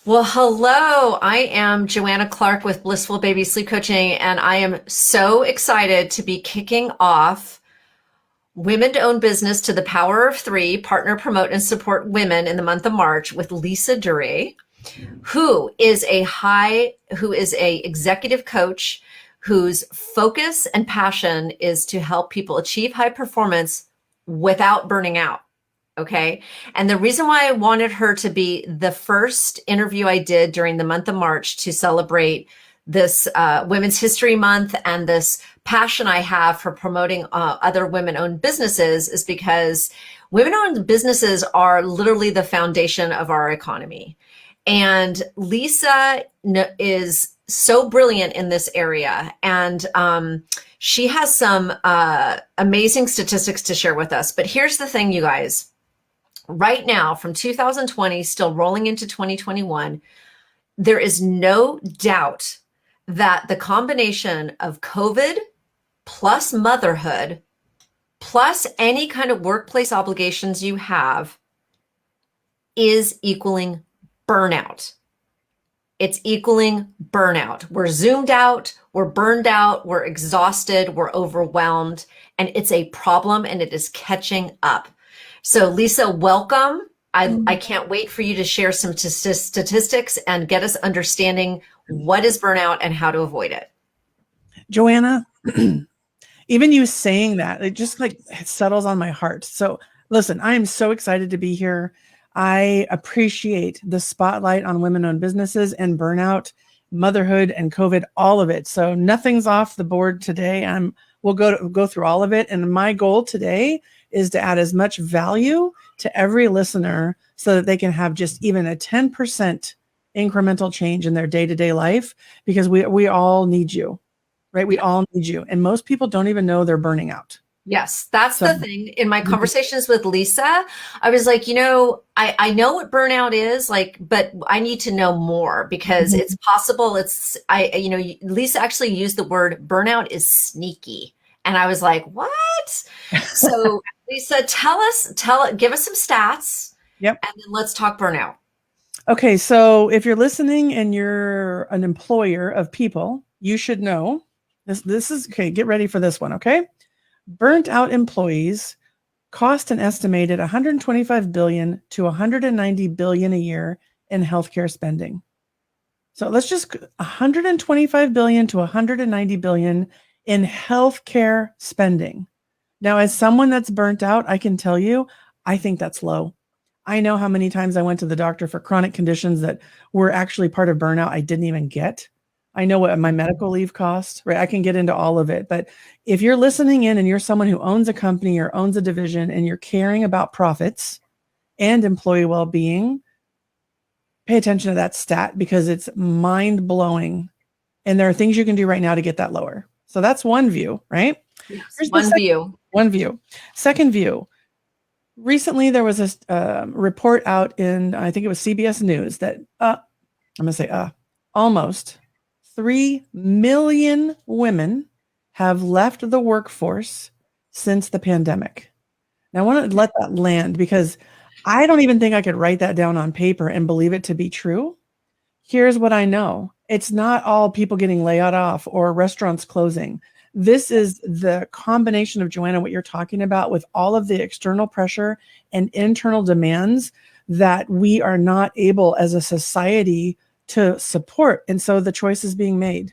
Well, hello. I am Joanna Clark with Blissful Baby Sleep Coaching, and I am so excited to be kicking off Women to Own Business to the Power of Three, Partner, Promote, and Support Women in the month of March with Lisa Duerre, who is a executive coach whose focus and passion is to help people achieve high performance without burning out. Okay. And the reason why I wanted her to be the first interview I did during the month of March to celebrate this Women's History Month and this passion I have for promoting other women-owned businesses is because women-owned businesses are literally the foundation of our economy. And Lisa is so brilliant in this area. And she has some amazing statistics to share with us. But here's the thing, you guys. Right now, from 2020, still rolling into 2021, there is no doubt that the combination of COVID plus motherhood plus any kind of workplace obligations you have is equaling burnout. It's equaling burnout. We're zoomed out, we're burned out, we're exhausted, we're overwhelmed, and it's a problem and it is catching up. So Lisa, welcome. I can't wait for you to share some statistics and get us understanding what is burnout and how to avoid it. Joanna, even you saying that, it just it settles on my heart. So listen, I am so excited to be here. I appreciate the spotlight on women-owned businesses and burnout, motherhood and COVID, all of it. So nothing's off the board today. We'll go through all of it. And my goal today is to add as much value to every listener so that they can have just even a 10% incremental change in their day-to-day life, because we all need you, right? We all need you. And most people don't even know they're burning out. Yes, that's the thing. In my conversations with Lisa, I was like, I know what burnout is, but I need to know more because it's possible. Lisa actually used the word burnout is sneaky. And I was like, what? So Lisa, give us some stats. Yep. And then let's talk burnout. Okay. So if you're listening and you're an employer of people, you should know this is okay. Get ready for this one. Okay. Burnt out employees cost an estimated $125 billion to $190 billion a year in healthcare spending. So let's just $125 billion to $190 billion in healthcare spending. Now, as someone that's burnt out, I can tell you, I think that's low. I know how many times I went to the doctor for chronic conditions that were actually part of burnout I didn't even get. I know what my medical leave costs, right? I can get into all of it. But if you're listening in and you're someone who owns a company or owns a division and you're caring about profits and employee well-being, pay attention to that stat because it's mind-blowing. And there are things you can do right now to get that lower. So that's one view, right? Yes, one view. Second view. Recently, there was a report out in, I think it was CBS News that, almost 3 million women have left the workforce since the pandemic. Now, I want to let that land because I don't even think I could write that down on paper and believe it to be true. Here's what I know. It's not all people getting laid off or restaurants closing. This is the combination of, Joanna, what you're talking about with all of the external pressure and internal demands that we are not able as a society to support. And so the choice is being made,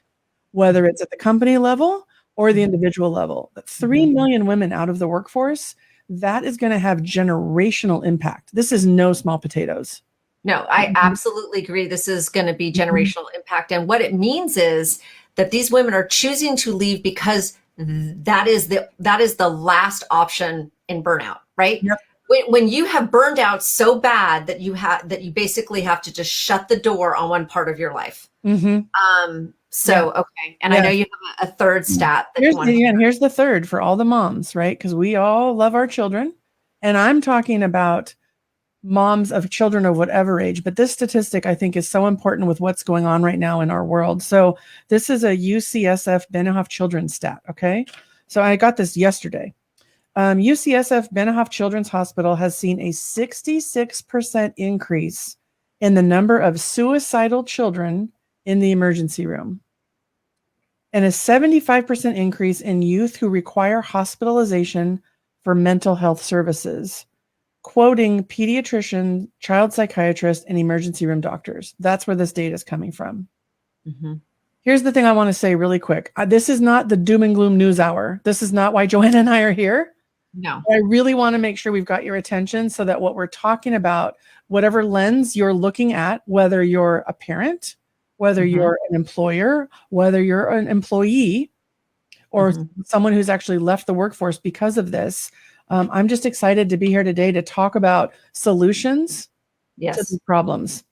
whether it's at the company level or the individual level. 3 million women out of the workforce, that is going to have generational impact. This is no small potatoes. No, I absolutely agree. This is going to be generational impact. And what it means is that these women are choosing to leave because that is the last option in burnout, right? Yep. When you have burned out so bad that you basically have to just shut the door on one part of your life. Okay. And I know you have a third stat. Here's the third for all the moms, right? Because we all love our children. And I'm talking about moms of children of whatever age. But this statistic, I think, is so important with what's going on right now in our world. So this is a UCSF Benioff Children's stat, okay? So I got this yesterday. UCSF Benioff Children's Hospital has seen a 66% increase and the number of suicidal children in the emergency room, and a 75% increase in youth who require hospitalization for mental health services, quoting pediatrician, child psychiatrist, and emergency room doctors. That's where this data is coming from. Mm-hmm. Here's the thing I want to say really quick. This is not the doom and gloom news hour. This is not why Joanna and I are here. No. I really want to make sure we've got your attention so that what we're talking about, whatever lens you're looking at, whether you're a parent, whether you're an employer, whether you're an employee, or someone who's actually left the workforce because of this, I'm just excited to be here today to talk about solutions to these problems,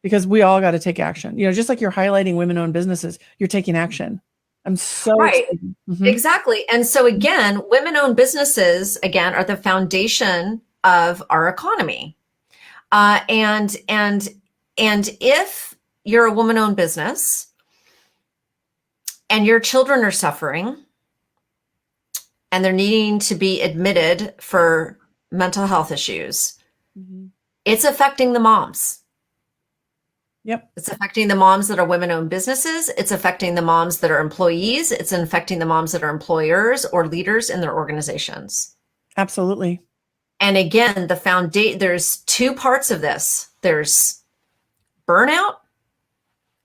because we all got to take action. You know, just like you're highlighting women-owned businesses, you're taking action. I'm so excited. Exactly. And so again, women-owned businesses, again, are the foundation of our economy. And if you're a woman-owned business and your children are suffering and they're needing to be admitted for mental health issues, it's affecting the moms. Yep. It's affecting the moms that are women-owned businesses. It's affecting the moms that are employees. It's affecting the moms that are employers or leaders in their organizations. Absolutely. And again, there's two parts of this. There's burnout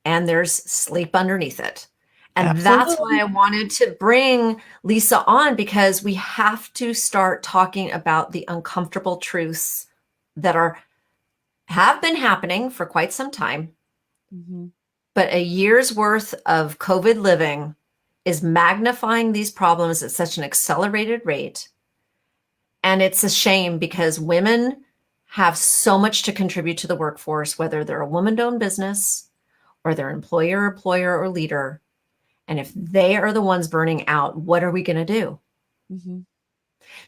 and there's sleep underneath it. And that's why I wanted to bring Lisa on, because we have to start talking about the uncomfortable truths that have been happening for quite some time. But a year's worth of COVID living is magnifying these problems at such an accelerated rate. And it's a shame, because women have so much to contribute to the workforce, whether they're a woman-owned business or they're employer, or leader. And if they are the ones burning out, what are we going to do?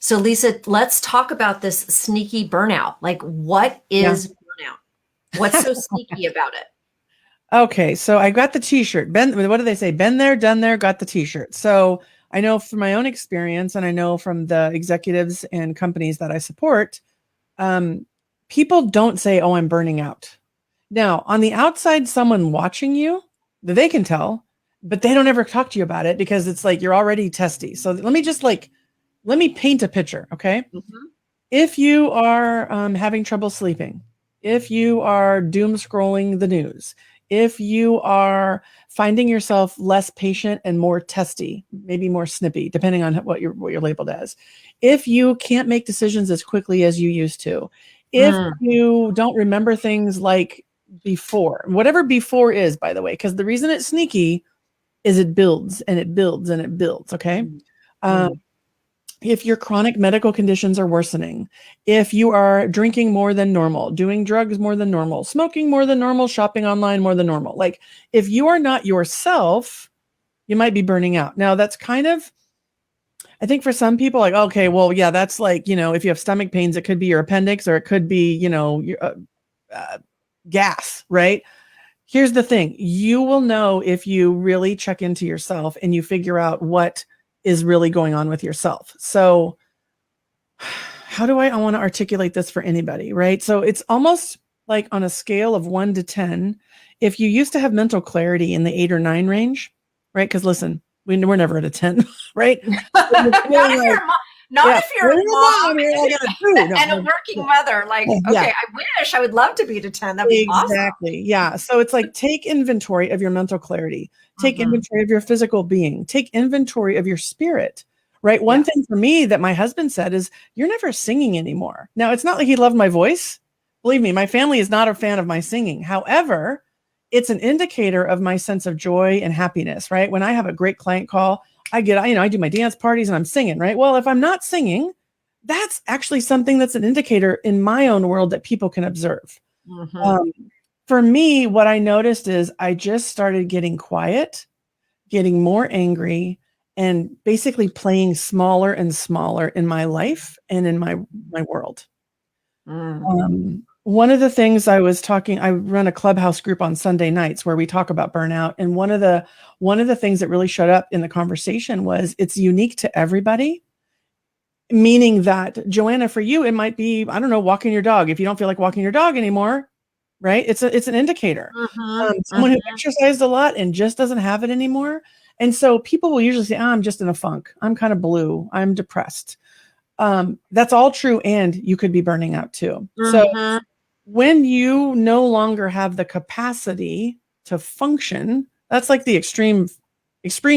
So Lisa, let's talk about this sneaky burnout. Like, what is burnout? What's so sneaky about it? Okay, so I got the t-shirt. What do they say? Been there, done there, got the t-shirt. So I know from my own experience, and I know from the executives and companies that I support, people don't say, oh, I'm burning out. Now, on the outside, someone watching you, they can tell, but they don't ever talk to you about it, because it's like you're already testy. So let me paint a picture, okay? If you are having trouble sleeping, if you are doom scrolling the news, if you are finding yourself less patient and more testy, maybe more snippy, depending on what you're labeled as, if you can't make decisions as quickly as you used to, if you don't remember things like before, whatever before is, by the way, because the reason it's sneaky is it builds and it builds and it builds. Okay. If your chronic medical conditions are worsening, if you are drinking more than normal, doing drugs more than normal, smoking more than normal, shopping online more than normal, like if you are not yourself, you might be burning out. Now that's kind of, I think for some people, like, okay, well, yeah, that's like, you know, if you have stomach pains, it could be your appendix, or it could be, you know, your, gas, right? Here's the thing. You will know if you really check into yourself and you figure out what is really going on with yourself. So how do I want to articulate this for anybody, right? So it's almost like on a scale of 1 to 10, if you used to have mental clarity in the 8 or 9 range, right? Because listen, we're never at a 10, right? Not if you're a mom and a working mother. Like, okay, I would love to be to 10. That'd be awesome. Exactly. Yeah. So it's like, take inventory of your mental clarity, take inventory of your physical being, take inventory of your spirit, right? One thing for me that my husband said is, you're never singing anymore. Now, it's not like he loved my voice. Believe me, my family is not a fan of my singing. However, it's an indicator of my sense of joy and happiness, right? When I have a great client call, I do my dance parties and I'm singing, right? Well, if I'm not singing, that's actually something that's an indicator in my own world that people can observe. For me, what I noticed is I just started getting quiet, getting more angry, and basically playing smaller and smaller in my life and in my world. One of the things I run a clubhouse group on Sunday nights where we talk about burnout. And one of the things that really showed up in the conversation was, it's unique to everybody. Meaning that, Joanna, for you, it might be, I don't know, walking your dog. If you don't feel like walking your dog anymore, right? It's an indicator. Mm-hmm. Someone who exercised a lot and just doesn't have it anymore. And so people will usually say, oh, I'm just in a funk. I'm kind of blue. I'm depressed. That's all true. And you could be burning out too. So Mm-hmm. when you no longer have the capacity to function, that's like the extreme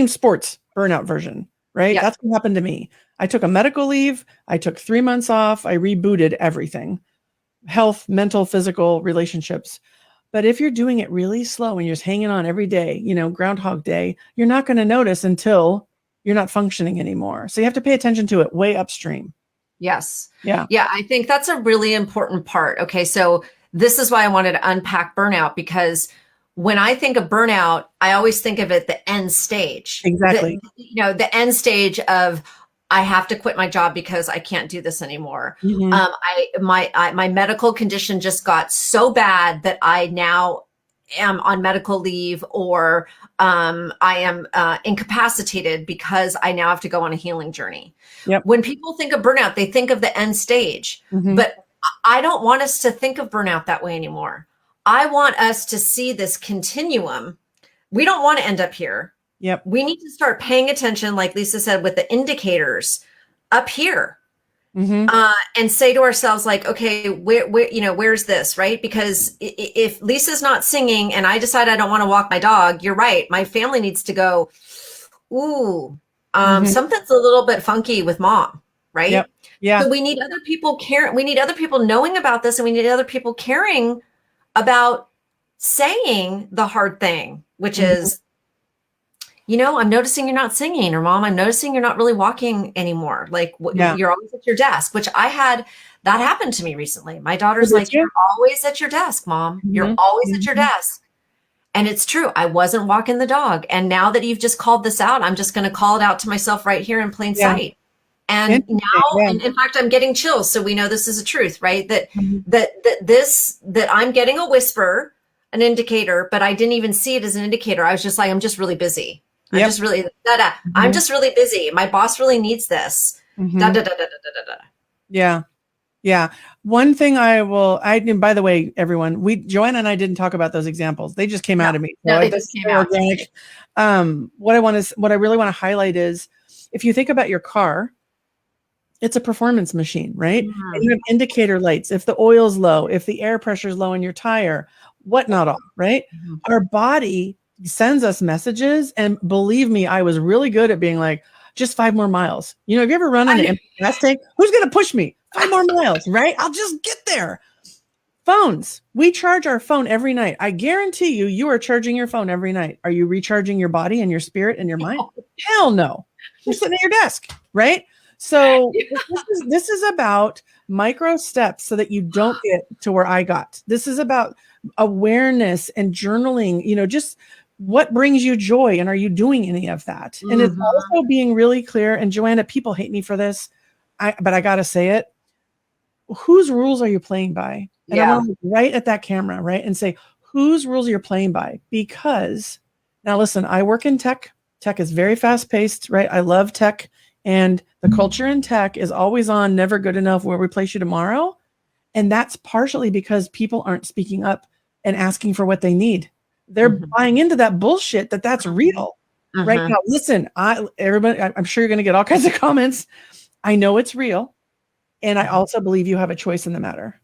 sports burnout version, right? Yep. That's what happened to me. I took a medical leave. I took 3 months off. I rebooted everything, health, mental, physical, relationships. But if you're doing it really slow and you're just hanging on every day, Groundhog Day, you're not going to notice until you're not functioning anymore. So you have to pay attention to it way upstream. Yes. Yeah. Yeah, I think that's a really important part. Okay, so this is why I wanted to unpack burnout, because when I think of burnout, I always think of it the end stage. Exactly. The end stage of I have to quit my job because I can't do this anymore. Mhm. My medical condition just got so bad that I now am on medical leave, or I am incapacitated because I now have to go on a healing journey. Yep. When people think of burnout, they think of the end stage, Mhm. but I don't want us to think of burnout that way anymore. I want us to see this continuum. We don't want to end up here. Yep. We need to start paying attention, like Lisa said, with the indicators up here. Mhm. And say to ourselves, like, okay, where's this, right? Because if Lisa's not singing and I decide I don't want to walk my dog, you're right. My family needs to go, ooh, Mhm. something's a little bit funky with mom, right? Yep. Yeah. So we need other people we need other people knowing about this, and we need other people caring about saying the hard thing, which Mhm. is, I'm noticing you're not singing, or mom, I'm noticing you're not really walking anymore. Like Yeah. you're always at your desk, which I had that happened to me recently. My daughter's Did like, you? you're always at your desk, mom. You're Mhm. always at your Mhm. desk. And it's true. I wasn't walking the dog. And now that you've just called this out, I'm just going to call it out to myself right here in plain Yeah. sight. And Interesting. now, Yeah. and in fact, I'm getting chills. So we know this is a truth, right? Mhm. That I'm getting a whisper, an indicator, but I didn't even see it as an indicator. I was just like, I'm just really busy. I'm Yep. just really, I'm Mhm. just really busy. My boss really needs this. Mhm. Da, da, da, da, da, da, da. Yeah. Yeah. One thing and by the way, everyone, Joanna and I didn't talk about those examples. They just came out of me. No, So they this just is came so out. organic. What I really want to highlight is, if you think about your car, it's a performance machine, right? And you have indicator lights. If the oil's low, if the air pressure is low in your tire, whatnot all, right? Mhm. Our body sends us messages. And believe me, I was really good at being like, just 5 more miles. Have you ever run on an empty gas tank? Who's going to push me? 5 more miles, right? I'll just get there. Phones. We charge our phone every night. I guarantee you are charging your phone every night. Are you recharging your body and your spirit and your mind? Hell no. You're sitting at your desk, right? So this is about micro steps so that you don't get to where I got. This is about awareness and journaling, just what brings you joy, and are you doing any of that? And it's also being really clear, and Joanna, people hate me for this, but I got to say it. Whose rules are you playing by? And I want to look right at that camera, right? And say, whose rules you're playing by? Because now listen, I work in tech. Tech is very fast paced, right? I love tech. And the culture in tech is always on, never good enough, we'll replace you tomorrow. And that's partially because people aren't speaking up and asking for what they need. They're buying into that bullshit that's real. Right now, listen, everybody, I'm sure you're going to get all kinds of comments. I know it's real. And I also believe you have a choice in the matter.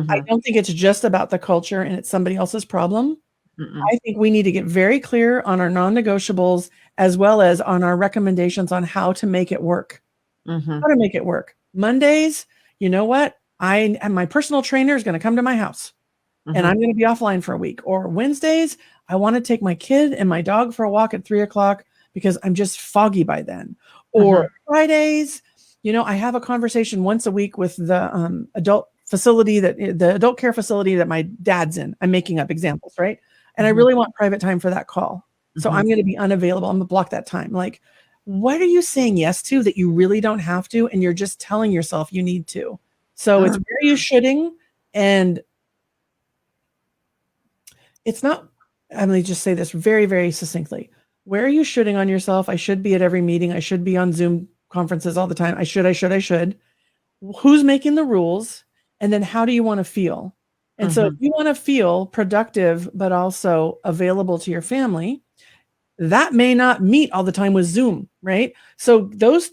I don't think it's just about the culture and it's somebody else's problem. I think we need to get very clear on our non-negotiables, as well as on our recommendations on how to make it work. How to make it work. Mondays, you know what? My personal trainer is going to come to my house and I'm going to be offline for a week. Or Wednesdays, I want to take my kid and my dog for a walk at 3:00 because I'm just foggy by then. Or Fridays, I have a conversation once a week with the adult care facility that my dad's in. I'm making up examples, right? And I really want private time for that call. So I'm going to be unavailable. I'm going to block that time. Like, what are you saying yes to that you really don't have to, and you're just telling yourself you need to? So it's where you shoulding, and it's not, I'm going to just say this very, very succinctly. Where are you shoulding on yourself? I should be at every meeting. I should be on Zoom conferences all the time. I should. Who's making the rules? And then how do you want to feel? And so if you want to feel productive, but also available to your family, that may not meet all the time with Zoom, right? So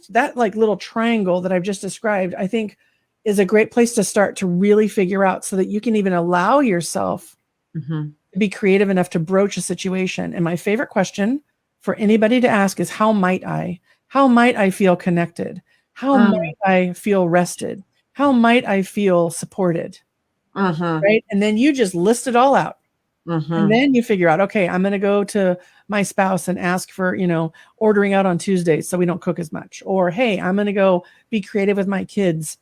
that like little triangle that I've just described, I think is a great place to start to really figure out so that you can even allow yourself to be creative enough to broach a situation. And my favorite question for anybody to ask is, how might I? How might I feel connected? How might I feel rested? How might I feel supported? Right? And then you just list it all out. And then you figure out, okay, I'm going to go to my spouse and ask for, ordering out on Tuesdays so we don't cook as much. Or, hey, I'm going to go be creative with my kids.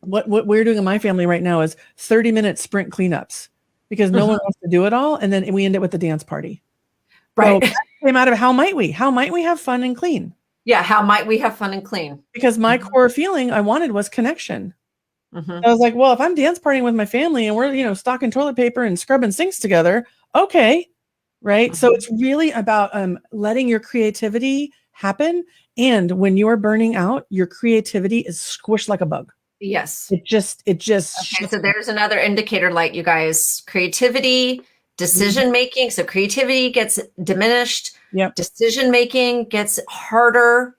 What we're doing in my family right now is 30-minute sprint cleanups because no one wants to do it all. And then we end it with the dance party. Right. So that came out of how might we have fun and clean? Yeah. How might we have fun and clean? Because my core feeling I wanted was connection. I was like, well, if I'm dance partying with my family and we're, stocking toilet paper and scrubbing sinks together, okay. Right. So it's really about letting your creativity happen. And when you're burning out, your creativity is squished like a bug. Yes. It just. Okay, so there's another indicator light, you guys. Creativity, decision making. So creativity gets diminished. Yep. Decision making gets harder.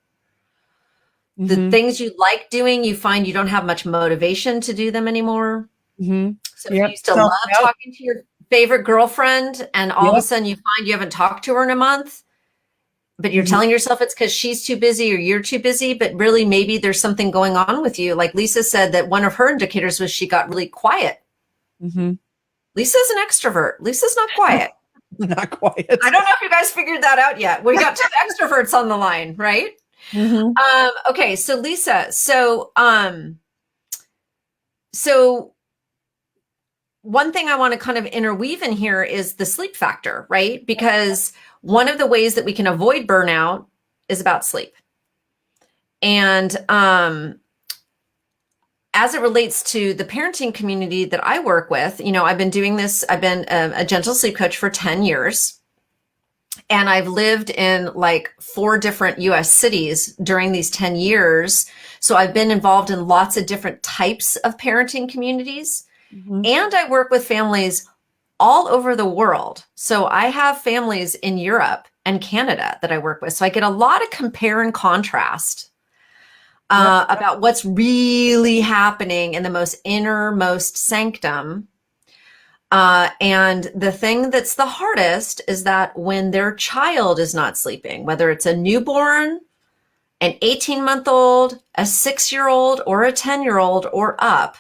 The things you like doing, you find you don't have much motivation to do them anymore. So if you used to love talking to your favorite girlfriend and all of a sudden you find you haven't talked to her in a month, but you're telling yourself it's because she's too busy or you're too busy, but really maybe there's something going on with you. Like Lisa said that one of her indicators was she got really quiet. Lisa's an extrovert. Lisa's not quiet. Not quiet. I don't know if you guys figured that out yet. We got two extroverts on the line, right? Okay, so Lisa, so one thing I want to kind of interweave in here is the sleep factor, right? Because one of the ways that we can avoid burnout is about sleep. And as it relates to the parenting community that I work with, I've been doing this, I've been a gentle sleep coach for 10 years. And I've lived in like 4 different US cities during these 10 years. So I've been involved in lots of different types of parenting communities. And I work with families all over the world. So I have families in Europe and Canada that I work with. So I get a lot of compare and contrast about what's really happening in the most innermost sanctum. And the thing that's the hardest is that when their child is not sleeping, whether it's a newborn, an 18-month-old, a 6-year-old, or a 10-year-old or up,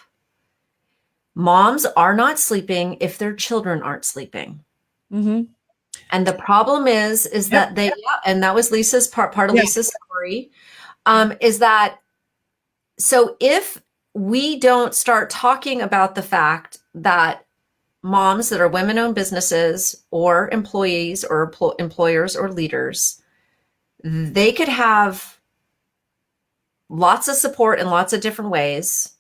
moms are not sleeping if their children aren't sleeping. And the problem is that they, and that was Lisa's part of Lisa's story, is that, so if we don't start talking about the fact that moms that are women-owned businesses or employees or employers or leaders, they could have lots of support in lots of different ways.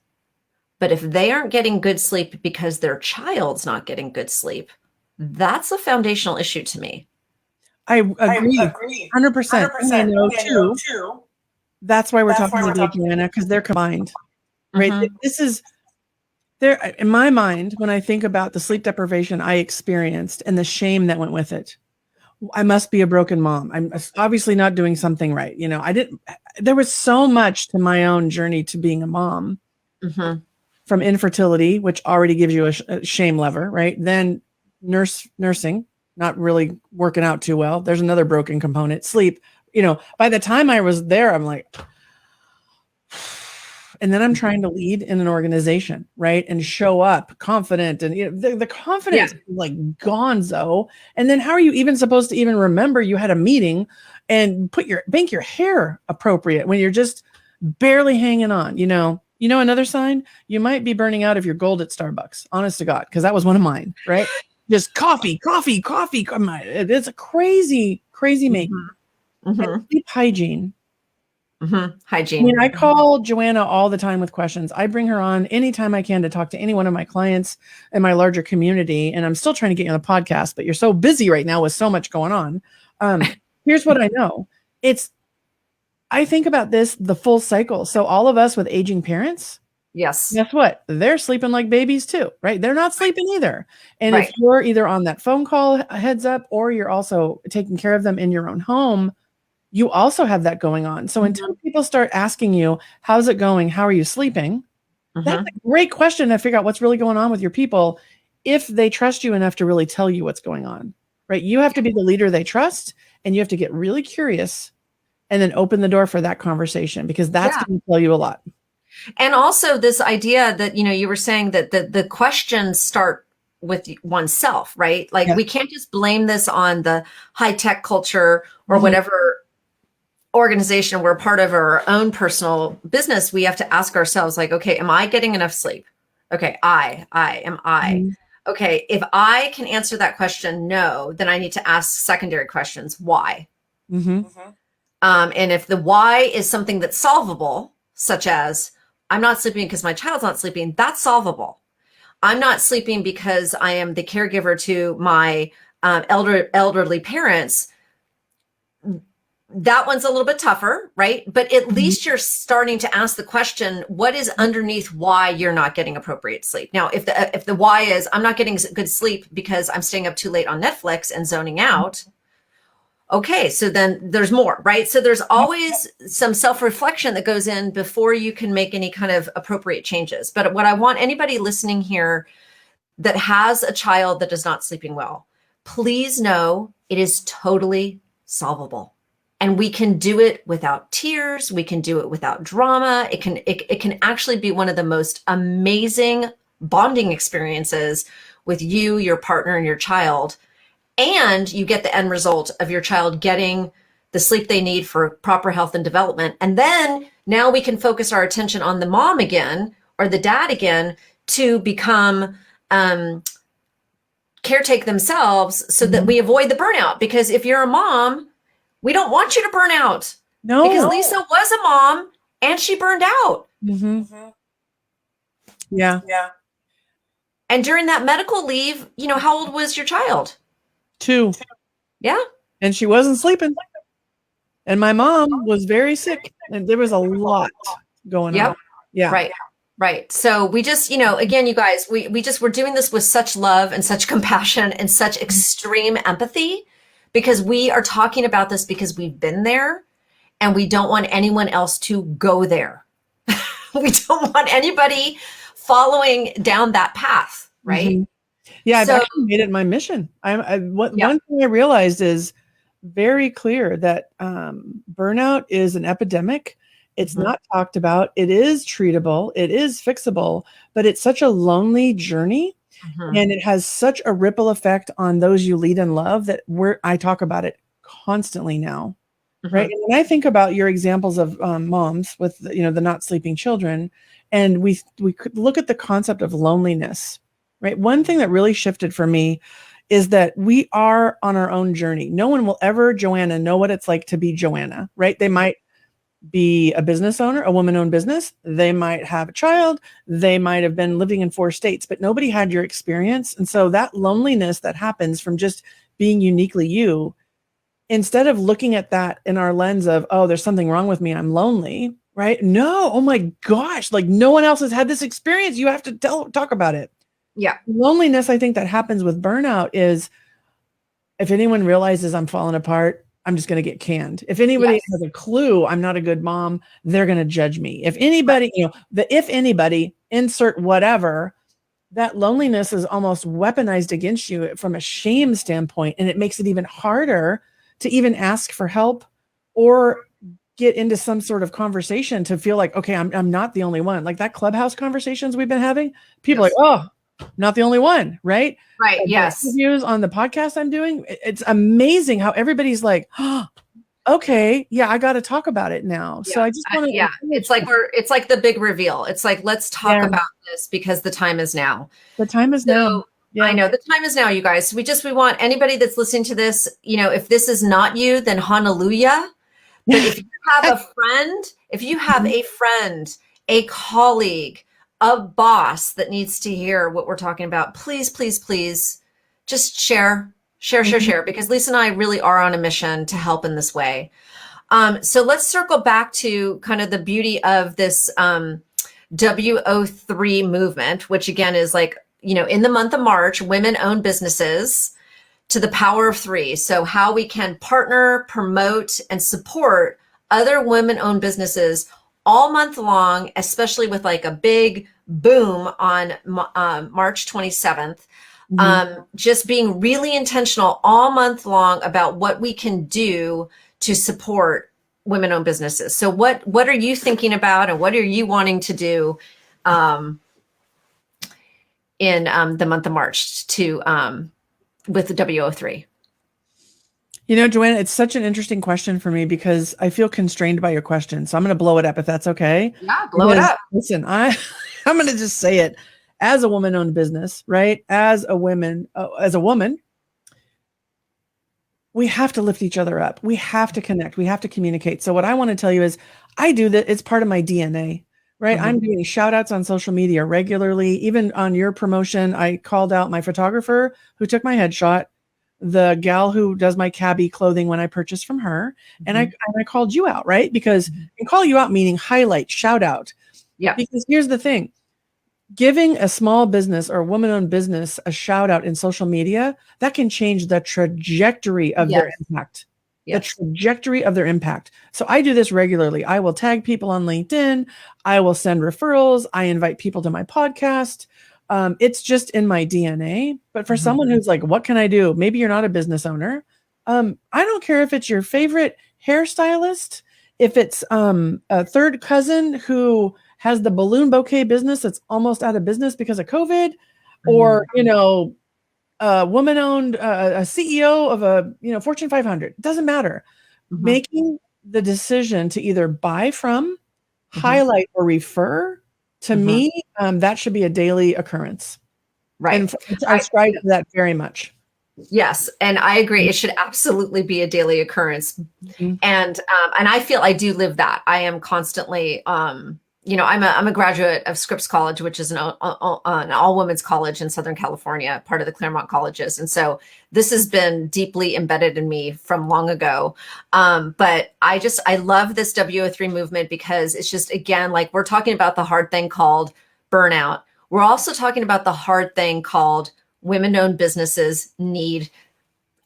But if they aren't getting good sleep because their child's not getting good sleep, that's a foundational issue to me. I agree. 100%. And I know too. That's why we're talking about Joanna, because they're combined. Right? This is there in my mind, when I think about the sleep deprivation I experienced and the shame that went with it. I must be a broken mom. I'm obviously not doing something right. There was so much to my own journey to being a mom, from infertility, which already gives you a shame lever, right? Then nursing, not really working out too well. There's another broken component. Sleep, by the time I was there, I'm like, and then I'm trying to lead in an organization, right? And show up confident, and the confidence is like gonzo. And then how are you even supposed to even remember you had a meeting and bank your hair appropriate when you're just barely hanging on? Another sign, you might be burning out if you're gold at Starbucks. Honest to God, because that was one of mine, right? Just coffee. It's a crazy making. And sleep hygiene. Hygiene. I call Joanna all the time with questions. I bring her on anytime I can to talk to any one of my clients in my larger community. And I'm still trying to get you on the podcast, but you're so busy right now with so much going on. Here's what I know. I think about this, the full cycle. So all of us with aging parents, Yes. Guess what? They're sleeping like babies too, right? They're not sleeping either. And if Right. you're either on that phone call heads up or you're also taking care of them in your own home, you also have that going on. So until Mhm. people start asking you, how's it going? How are you sleeping? That's Mhm. a great question to figure out what's really going on with your people if they trust you enough to really tell you what's going on, right? You have to be the leader they trust, and you have to get really curious and then open the door for that conversation because that's Yeah. going to tell you a lot. And also this idea that, you were saying that the questions start with oneself, right? Like Yeah. we can't just blame this on the high tech culture or Mhm. whatever organization we're part of, or our own personal business. We have to ask ourselves, like, okay, am I getting enough sleep? Okay, I. Mhm. Okay, if I can answer that question, no, then I need to ask secondary questions. Why? Mhm. And if the why is something that's solvable, such as I'm not sleeping because my child's not sleeping, that's solvable. I'm not sleeping because I am the caregiver to my elderly parents. That one's a little bit tougher, right? But at Mhm. least you're starting to ask the question, what is underneath why you're not getting appropriate sleep? Now, if the why is I'm not getting good sleep because I'm staying up too late on Netflix and zoning out, okay, so then there's more, right? So there's always some self-reflection that goes in before you can make any kind of appropriate changes. But what I want anybody listening here that has a child that is not sleeping well, please know it is totally solvable. And we can do it without tears. We can do it without drama. It can actually be one of the most amazing bonding experiences with you, your partner, and your child. And you get the end result of your child getting the sleep they need for proper health and development. And then now we can focus our attention on the mom again or the dad again to become um, caretake themselves so that Mhm. we avoid the burnout. Because if you're a mom, we don't want you to burn out because No. Lisa was a mom and she burned out. Mhm. Yeah. And during that medical leave, how old was your child? 2. Yeah. And she wasn't sleeping. And my mom was very sick. And there was a lot going on. Yep. Yeah. Right. Right. So we just, again, you guys, we're doing this with such love and such compassion and such extreme empathy because we are talking about this because we've been there and we don't want anyone else to go there. We don't want anybody following down that path. Right. Mhm. Yeah, I've So, actually made it my mission. yeah. One thing I realized is very clear that burnout is an epidemic. It's Mhm. not talked about. It is treatable. It is fixable, but it's such a lonely journey, Mhm. and it has such a ripple effect on those you lead and love that I talk about it constantly now, right? Mhm. And when I think about your examples of moms with the not sleeping children, and we could look at the concept of loneliness, right? One thing that really shifted for me is that we are on our own journey. No one will ever, Joanna, know what it's like to be Joanna, right? They might be a business owner, a woman-owned business. They might have a child. They might have been living in 4 states, but nobody had your experience. And so that loneliness that happens from just being uniquely you, instead of looking at that in our lens of, oh, there's something wrong with me, I'm lonely, right? No, oh my gosh, like no one else has had this experience. You have to talk about it. Yeah. Loneliness, I think, that happens with burnout is if anyone realizes I'm falling apart, I'm just going to get canned. If anybody Yes. has a clue I'm not a good mom, they're going to judge me. If Right. anybody, if anybody, insert whatever, that loneliness is almost weaponized against you from a shame standpoint. And it makes it even harder to even ask for help or get into some sort of conversation to feel like, okay, I'm not the only one. Like that clubhouse conversations we've been having, people are like, Yes. oh, not the only one, right? Right. The Yes. interviews on the podcast I'm doing, it's amazing how everybody's like, oh, okay, yeah, I got to talk about it now. Yeah. So I just want to Yeah. encourage people. It's like the big reveal. It's like, let's talk Yeah, about this because the time is now. the time is now. So I Yeah. know the time is now, you guys. We want anybody that's listening to this, if this is not you, then hallelujah. But if you have a friend, a colleague, a boss that needs to hear what we're talking about, please, please, please just share, because Lisa and I really are on a mission to help in this way. So let's circle back to kind of the beauty of this W03 Movement, which again is like, in the month of March, women-owned businesses to the power of three. So how we can partner, promote, and support other women-owned businesses all month long, especially with like a big boom on March 27th. Just being really intentional all month long about what we can do to support women-owned businesses. So what are you thinking about, and what are you wanting to do in the month of March to with the W03? Joanna, it's such an interesting question for me because I feel constrained by your question. So I'm going to blow it up if that's okay. Yeah, blow it up. Listen, I'm going to just say it. As a woman-owned business, right? As a woman, we have to lift each other up. We have to connect. We have to communicate. So what I want to tell you is I do that. It's part of my DNA, right? I'm doing shout outs on social media regularly. Even on your promotion, I called out my photographer who took my headshot, the gal who does my cabbie clothing when I purchase from her. And I called you out, right? Because and call you out meaning highlight, shout out. Yeah. Because here's the thing. Giving a small business or woman-owned business a shout out in social media, that can change the trajectory of their impact. The trajectory of their impact. So I do this regularly. I will tag people on LinkedIn. I will send referrals. I invite people to my podcast. It's just in my DNA. But for someone who's like, what can I do? Maybe you're not a business owner. I don't care if it's your favorite hairstylist, if it's a third cousin who has the balloon bouquet business that's almost out of business because of COVID, or, a woman-owned, a CEO of a, Fortune 500. It doesn't matter. Making the decision to either buy from, highlight, or refer, to me, that should be a daily occurrence. Right. And I strive for that very much. Yes. And I agree. It should absolutely be a daily occurrence. And I feel I do live that. I am constantly, I'm a graduate of Scripps College, which is an all women's college in Southern California, part of the Claremont colleges. And so this has been deeply embedded in me from long ago. But I love this W03 movement because it's just, again, like we're talking about the hard thing called burnout. We're also talking about the hard thing called women-owned businesses need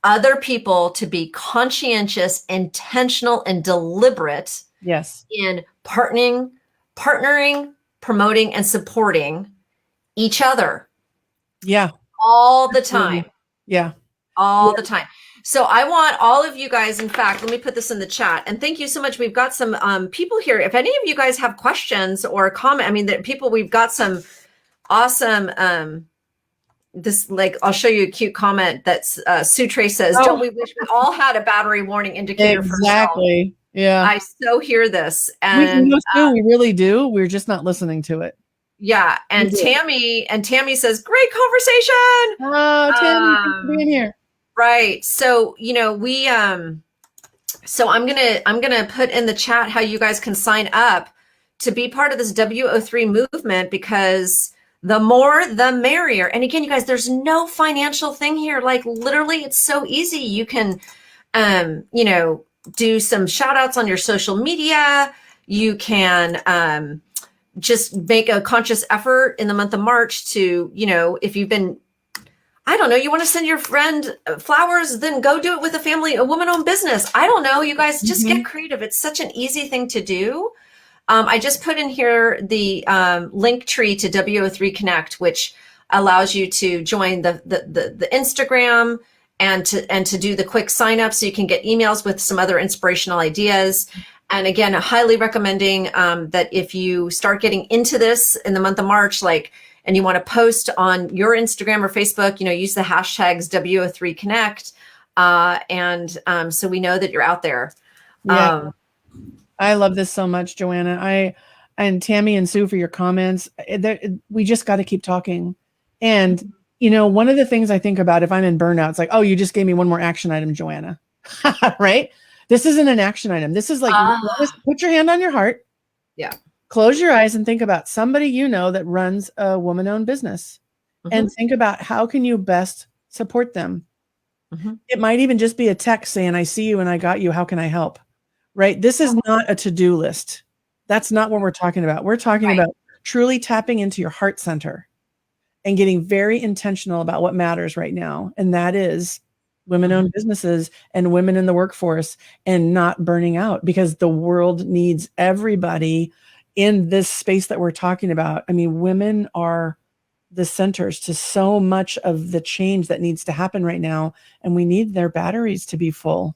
other people to be conscientious, intentional, and deliberate in partnering, promoting, and supporting each other. Yeah. All the time. Yeah. All the time. So I want all of you guys, in fact, let me put this in the chat. And thank you so much. We've got some people here. If any of you guys have questions or comment, we've got some awesome, I'll show you a cute comment that Sutre says, don't we wish we all had a battery warning indicator for Exactly. Yeah. I so hear this. And we really do. We're just not listening to it. Yeah. And Tammy says, great conversation. Oh, Tammy, thanks for being here. Right. So, so I'm gonna put in the chat how you guys can sign up to be part of this W03 movement, because the more, the merrier. And again, you guys, there's no financial thing here. Like literally, it's so easy. You can, do some shout outs on your social media. You can just make a conscious effort in the month of March to, if you've been, I don't know, you want to send your friend flowers, then go do it with a woman-owned business. I don't know, you guys just get creative. It's such an easy thing to do. I just put in here the link tree to W03 Connect, which allows you to join the Instagram and to do the quick sign up so you can get emails with some other inspirational ideas. And again, highly recommending that if you start getting into this in the month of March, and you want to post on your Instagram or Facebook, use the hashtags W03 Connect. So we know that you're out there. Yeah. I love this so much, Joanna. And Tammy and Sue for your comments. We just got to keep talking. And, one of the things I think about if I'm in burnout, it's like, oh, you just gave me one more action item, Joanna. Right? This isn't an action item. This is like, put your hand on your heart. Yeah. Close your eyes and think about somebody that runs a woman-owned business, and think about how can you best support them. It might even just be a text saying, I see you and I got you. How can I help? Right? This is not a to-do list. That's not what we're talking about. We're talking about truly tapping into your heart center and getting very intentional about what matters right now. And that is women-owned businesses and women in the workforce, and not burning out, because the world needs everybody in this space that we're talking about. I mean, women are the centers to so much of the change that needs to happen right now. And we need their batteries to be full.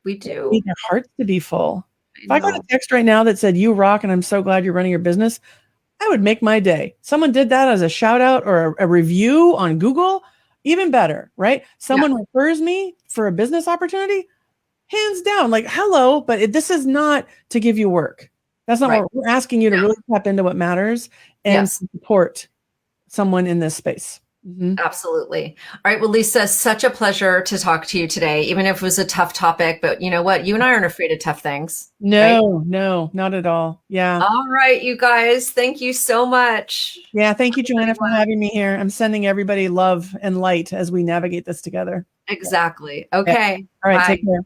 We do. We need their hearts to be full. If I got a text right now that said, "You rock, and I'm so glad you're running your business," I would make my day. Someone did that as a shout out or a review on Google, even better, right? Someone refers me for a business opportunity, hands down, like, hello, but this is not to give you work. That's not what we're asking you to really tap into what matters and support someone in this space. Absolutely. All right. Well, Lisa, such a pleasure to talk to you today, even if it was a tough topic, but you know what? You and I aren't afraid of tough things. No, not at all. Yeah. All right, you guys. Thank you so much. Yeah. Thank you, Joanna, for having me here. I'm sending everybody love and light as we navigate this together. Exactly. Okay. All right. Bye. Take care.